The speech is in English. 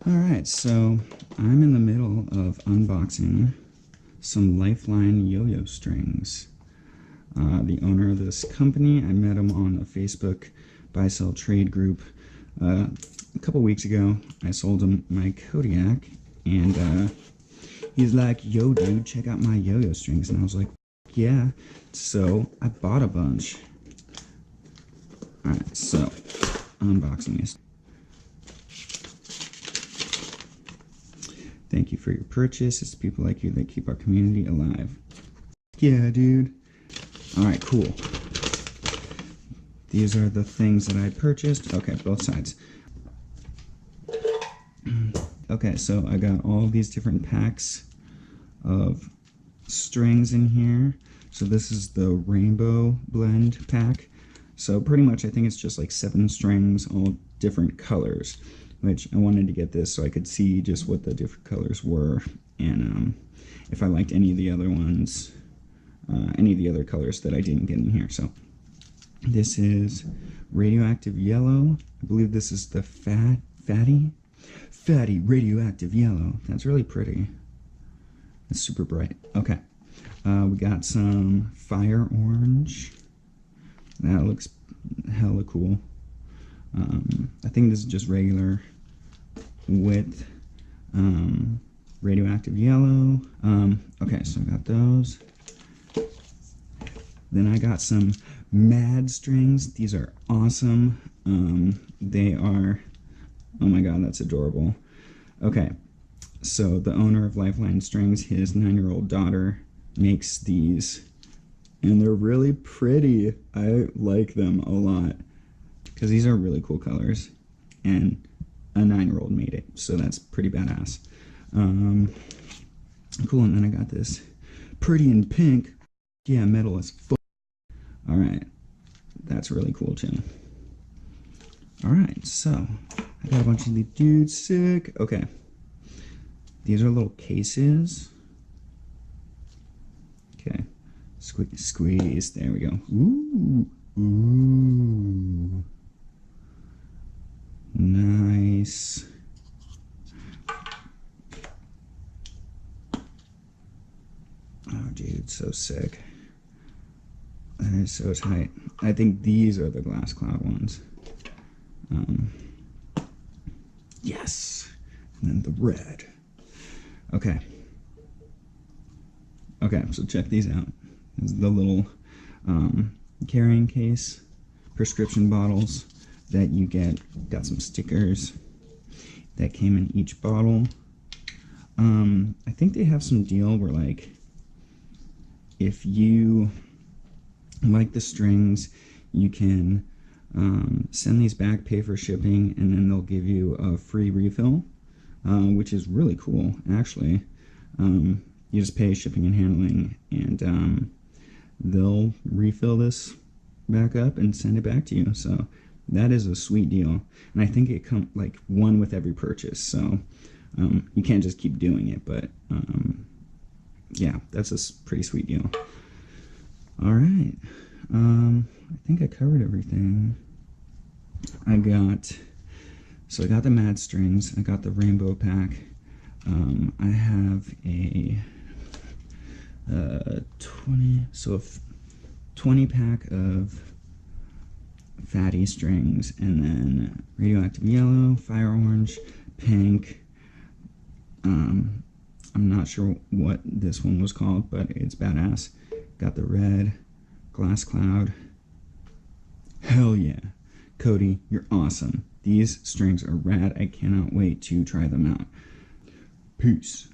Alright, so I'm in the middle of unboxing some Lifeline yo-yo strings. The owner of this company, I met him on a Facebook buy-sell trade group a couple weeks ago. I sold him my Kodiak, and he's like, "Yo dude, check out my yo-yo strings," and I was like, yeah. So I bought a bunch. Alright, so unboxing this. Thank you for your purchase. It's people like you that keep our community alive. Yeah, dude. Alright, cool. These are the things that I purchased. Okay, both sides. Okay, so I got all these different packs of strings in here. So this is the rainbow blend pack. So pretty much I think it's just like 7 strings, all different colors, which I wanted to get this so I could see just what the different colors were, and if I liked any of the other ones, any of the other colors that I didn't get in here. So this is radioactive yellow. I believe this is the fatty radioactive yellow. That's really pretty. It's super bright. Okay, we got some fire orange. That looks hella cool. I think this is just regular with radioactive yellow. Okay, so I got those. Then I got some mad strings. These are awesome. They are, oh my god, that's adorable. Okay, so the owner of Lifeline Strings, his 9-year-old daughter makes these, and they're really pretty. I like them a lot because these are really cool colors, and a 9-year-old made it, so that's pretty badass. Cool. And then I got this pretty in pink. Yeah, metal as fuck. All right, that's really cool too. All right, so I got a bunch of these dudes. Sick. Okay, these are little cases. Okay, squeeze. There we go. Ooh, ooh, nice. Oh, dude, so sick. That is so tight. I think these are the glass cloud ones. Yes. And then the red. Okay. Okay, so check these out. This is the little carrying case, prescription bottles that you get. Got some stickers that came in each bottle. I think they have some deal where, like, if you like the strings, you can send these back, pay for shipping, and then they'll give you a free refill, which is really cool, actually. You just pay shipping and handling, and they'll refill this back up and send it back to you. So that is a sweet deal, and I think it comes like one with every purchase. So you can't just keep doing it, but yeah, that's a pretty sweet deal. All right, I think I covered everything. I got the mad strings. I got the rainbow pack. I have a 20 pack of fatty strings, and then radioactive yellow, fire orange, pink. I'm not sure what this one was called, but it's badass. Got the red, glass cloud. Hell yeah. Cody, you're awesome. These strings are rad. I cannot wait to try them out. Peace.